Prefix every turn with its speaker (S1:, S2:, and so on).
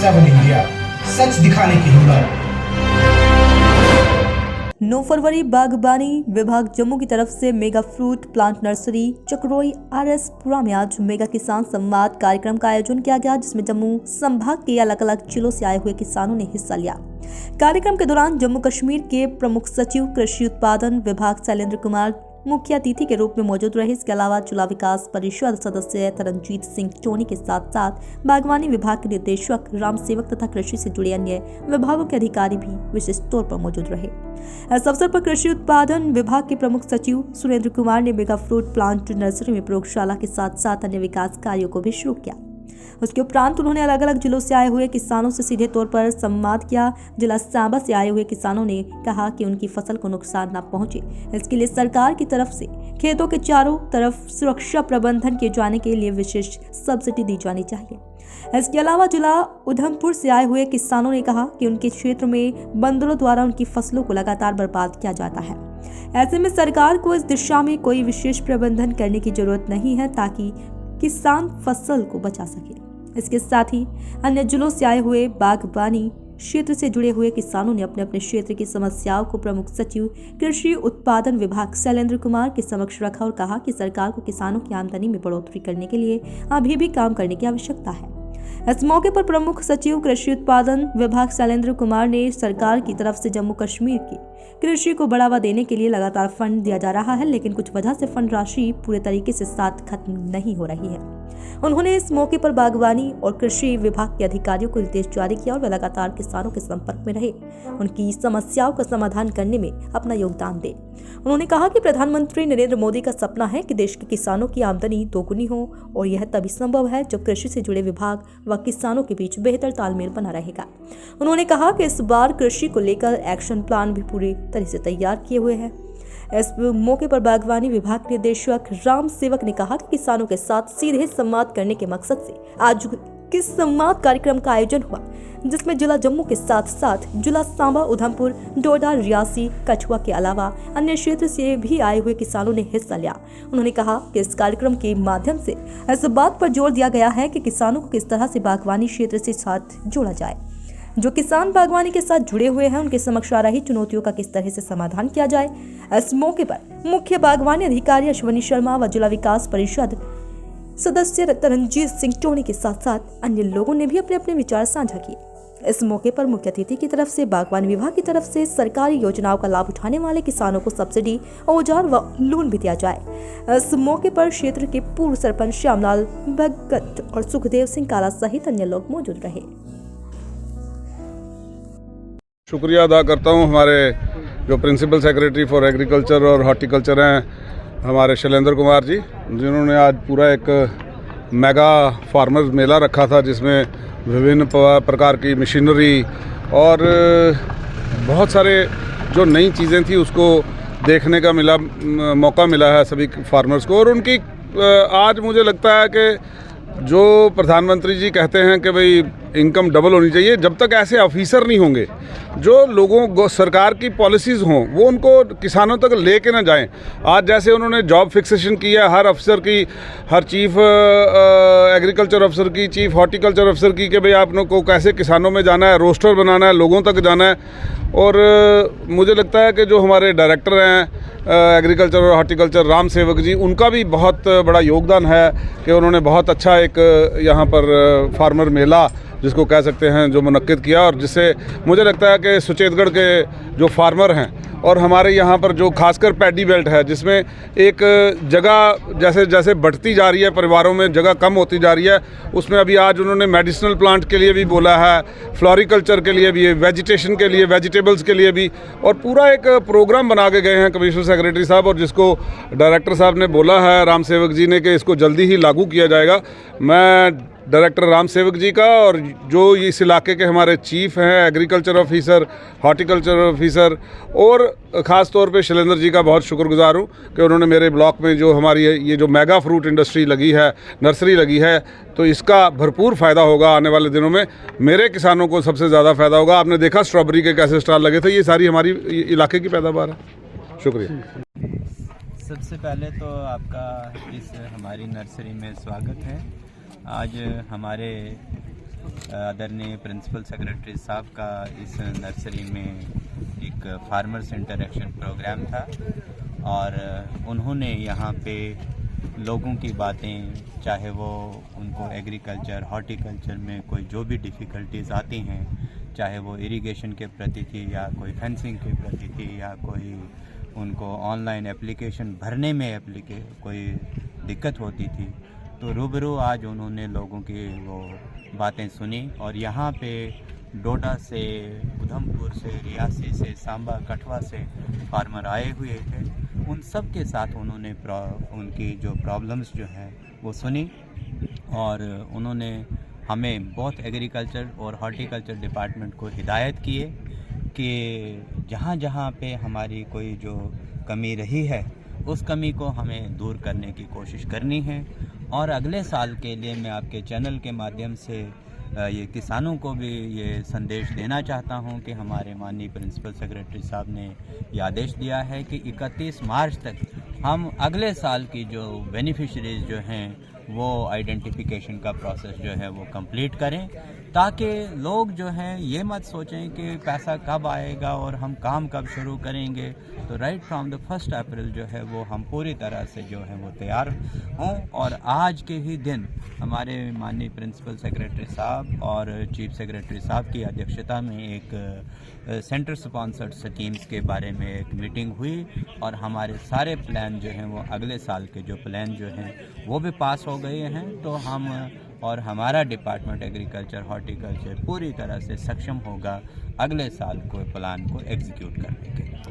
S1: 7 India, सच दिखाने की हिम्मत।
S2: 9 फरवरी बागबानी विभाग जम्मू की तरफ से mega fruit plant nursery Chakroi RS Pura में आज मेगा किसान संवाद कार्यक्रम का आयोजन किया गया, जिसमें जम्मू संभाग के अलग अलग जिलों से आए हुए किसानों ने हिस्सा लिया। कार्यक्रम के दौरान जम्मू कश्मीर के प्रमुख सचिव कृषि उत्पादन विभाग शैलेंद्र कुमार मुख्य अतिथि के रूप में मौजूद रहे। इसके अलावा जिला विकास परिषद सदस्य तरनजीत सिंह टोनी के साथ साथ बागवानी विभाग के निदेशक राम सेवक तथा कृषि से जुड़े अन्य विभागों के अधिकारी भी विशेष तौर पर मौजूद रहे। इस अवसर पर कृषि उत्पादन विभाग के प्रमुख सचिव सुरेंद्र कुमार ने मेगा फ्रूट प्लांट नर्सरी में प्रयोगशाला के साथ साथ अन्य विकास कार्यों को भी शुरू किया। उसके उपरांत उन्होंने अलग अलग जिलों से आए हुए किसानों से सीधे तौर पर संवाद किया। जिला सांबा से आए हुए किसानों ने कहा कि उनकी फसल को नुकसान न पहुंचे, इसके लिए सरकार की तरफ से खेतों के चारों तरफ सुरक्षा प्रबंधन किए जाने के लिए विशेष सब्सिडी दी जानी चाहिए। इसके अलावा जिला उधमपुर से आए हुए किसानों ने कहा कि उनके क्षेत्र में बंदरों द्वारा उनकी फसलों को लगातार बर्बाद किया जाता है। ऐसे में सरकार को इस दिशा में कोई विशेष प्रबंधन करने की जरूरत नहीं है ताकि किसान फसल को बचा सके। इसके साथ ही अन्य जिलों से आए हुए बागबानी क्षेत्र से जुड़े हुए किसानों ने अपने अपने क्षेत्र की समस्याओं को प्रमुख सचिव कृषि उत्पादन विभाग शैलेंद्र कुमार के समक्ष रखा और कहा कि सरकार को किसानों की आमदनी में बढ़ोतरी करने के लिए अभी भी काम करने की आवश्यकता है। इस मौके पर प्रमुख सचिव कृषि उत्पादन विभाग शैलेंद्र कुमार ने सरकार की तरफ से जम्मू कश्मीर की कृषि को बढ़ावा देने के लिए लगातार फंड दिया जा रहा है, लेकिन कुछ वजह से फंड राशि पूरे तरीके से साथ खत्म नहीं हो रही है। उन्होंने इस मौके पर बागवानी और कृषि विभाग के अधिकारियों को निर्देश जारी किया और वे लगातार किसानों के संपर्क में रहे, उनकी समस्याओं का समाधान करने में अपना योगदान दें। उन्होंने कहा कि प्रधानमंत्री नरेंद्र मोदी का सपना है कि देश के किसानों की आमदनी दोगुनी हो और यह तभी संभव है जब कृषि से जुड़े विभाग व किसानों के बीच बेहतर तालमेल बना रहेगा। उन्होंने कहा कि इस बार कृषि को लेकर एक्शन प्लान भी पूरी तरह से तैयार किए हुए हैं। इस मौके पर बागवानी विभाग के निदेशक राम सेवक ने कहा कि किसानों के साथ सीधे संवाद करने के मकसद से आज किस संवाद कार्यक्रम का आयोजन हुआ, जिसमें जिला जम्मू के साथ साथ जिला सांबा, उधमपुर, डोडा, रियासी, कठुआ के अलावा अन्य क्षेत्र से भी आए हुए किसानों ने हिस्सा लिया। उन्होंने कहा कि इस कार्यक्रम के माध्यम से इस बात पर जोर दिया गया है कि किसानों को किस तरह से बागवानी क्षेत्र से साथ जोड़ा जाए। जो किसान बागवानी के साथ जुड़े हुए हैं उनके समक्ष आ रही चुनौतियों का किस तरह से समाधान किया जाए। इस मौके पर मुख्य बागवानी अधिकारी अश्विनी शर्मा व जिला विकास परिषद सदस्य तरनजीत सिंह टोनी के साथ साथ अन्य लोगों ने भी अपने अपने विचार साझा किए। इस मौके पर मुख्य अतिथि की तरफ से बागवानी विभाग की तरफ से सरकारी योजनाओं का लाभ उठाने वाले किसानों को सब्सिडी, औजार व लोन भी दिया जाए। इस मौके पर क्षेत्र के पूर्व सरपंच श्यामलाल भगत और सुखदेव सिंह काला सहित अन्य लोग मौजूद रहे।
S3: शुक्रिया अदा करता हूँ हमारे जो प्रिंसिपल सेक्रेटरी फॉर एग्रीकल्चर और हॉर्टिकल्चर हैं हमारे शैलेंद्र कुमार जी, जिन्होंने आज पूरा एक मेगा फार्मर्स मेला रखा था, जिसमें विभिन्न प्रकार की मशीनरी और बहुत सारे जो नई चीज़ें थी उसको देखने का मौका मिला है सभी फार्मर्स को। और उनकी आज मुझे लगता है कि जो प्रधानमंत्री जी कहते हैं कि भाई इनकम डबल होनी चाहिए, जब तक ऐसे ऑफिसर नहीं होंगे जो लोगों सरकार की पॉलिसीज़ हों वो उनको किसानों तक लेके ना जाएं। आज जैसे उन्होंने जॉब फिक्सेशन किया हर अफसर की, हर चीफ एग्रीकल्चर अफसर की, चीफ हॉर्टिकल्चर अफसर की, कि भाई आप लोग को कैसे किसानों में जाना है, रोस्टर बनाना है, लोगों तक जाना है। और मुझे लगता है कि जो हमारे डायरेक्टर हैं एग्रीकल्चर और हॉर्टिकल्चर राम सेवक जी, उनका भी बहुत बड़ा योगदान है कि उन्होंने बहुत अच्छा एक यहाँ पर फार्मर मेला जिसको कह सकते हैं जो मुनक्किद किया, और जिससे मुझे लगता है कि सुचेतगढ़ के जो फार्मर हैं और हमारे यहाँ पर जो खासकर पैडी बेल्ट है, जिसमें एक जगह जैसे जैसे बढ़ती जा रही है, परिवारों में जगह कम होती जा रही है, उसमें अभी आज उन्होंने मेडिसिनल प्लांट के लिए भी बोला है, फ्लोरिकल्चर के लिए भी, वेजिटेशन के लिए, वेजिटेबल्स के लिए भी, और पूरा एक प्रोग्राम बना के गए हैं कमिश्नर सेक्रेटरी साहब, और जिसको डायरेक्टर साहब ने बोला है राम सेवक जी ने कि इसको जल्दी ही लागू किया जाएगा। मैं डायरेक्टर राम सेवक जी का और जो इस इलाके के हमारे चीफ हैं एग्रीकल्चर ऑफिसर, हॉर्टिकल्चर ऑफिसर, और ख़ास तौर पे शैलेंद्र जी का बहुत शुक्रगुजार हूँ कि उन्होंने मेरे ब्लॉक में जो हमारी ये जो मेगा फ्रूट इंडस्ट्री लगी है, नर्सरी लगी है, तो इसका भरपूर फ़ायदा होगा आने वाले दिनों में। मेरे किसानों को सबसे ज़्यादा फ़ायदा होगा। आपने देखा स्ट्रॉबेरी के कैसे स्टॉल लगे थे, ये सारी हमारी इलाके की पैदावार है। शुक्रिया।
S4: सबसे पहले तो आपका इस हमारी नर्सरी में स्वागत है। आज हमारे आदरणीय प्रिंसिपल सेक्रेटरी साहब का इस नर्सरी में एक फार्मर्स इंटरेक्शन प्रोग्राम था और उन्होंने यहाँ पे लोगों की बातें, चाहे वो उनको एग्रीकल्चर हॉर्टिकल्चर में कोई जो भी डिफ़िकल्टीज़ आती हैं, चाहे वो इरिगेशन के प्रति थी या कोई फेंसिंग के प्रति थी या कोई उनको ऑनलाइन एप्लीकेशन भरने में कोई दिक्कत होती थी, तो रूबरू आज उन्होंने लोगों की वो बातें सुनी और यहाँ पे डोडा से, उधमपुर से, रियासी से, सांबा, कठवा से फार्मर आए हुए थे। उन सब के साथ उन्होंने उनकी जो प्रॉब्लम्स जो है वो सुनी और उन्होंने हमें बहुत एग्रीकल्चर और हॉर्टिकल्चर डिपार्टमेंट को हिदायत किए कि जहाँ जहाँ पे हमारी कोई जो कमी रही है उस कमी को हमें दूर करने की कोशिश करनी है। और अगले साल के लिए मैं आपके चैनल के माध्यम से ये किसानों को भी ये संदेश देना चाहता हूँ कि हमारे माननीय प्रिंसिपल सेक्रेटरी साहब ने ये आदेश दिया है कि 31 मार्च तक हम अगले साल की जो बेनिफिशरीज जो हैं वो आइडेंटिफिकेशन का प्रोसेस जो है वो कंप्लीट करें, ताकि लोग जो हैं ये मत सोचें कि पैसा कब आएगा और हम काम कब शुरू करेंगे। तो राइट फ्रॉम द 1 अप्रैल जो है वो हम पूरी तरह से जो है वो तैयार हों और आज के ही दिन हमारे माननीय प्रिंसिपल सेक्रेटरी साहब और चीफ सेक्रेटरी साहब की अध्यक्षता में एक सेंटर स्पॉन्सर्ड स्कीम्स के बारे में एक मीटिंग हुई और हमारे सारे प्लान जो हैं वो अगले साल के जो प्लान जो हैं वो भी पास हो गए हैं। तो हम और हमारा डिपार्टमेंट एग्रीकल्चर हॉर्टिकल्चर पूरी तरह से सक्षम होगा अगले साल को प्लान को एग्जीक्यूट करने के लिए।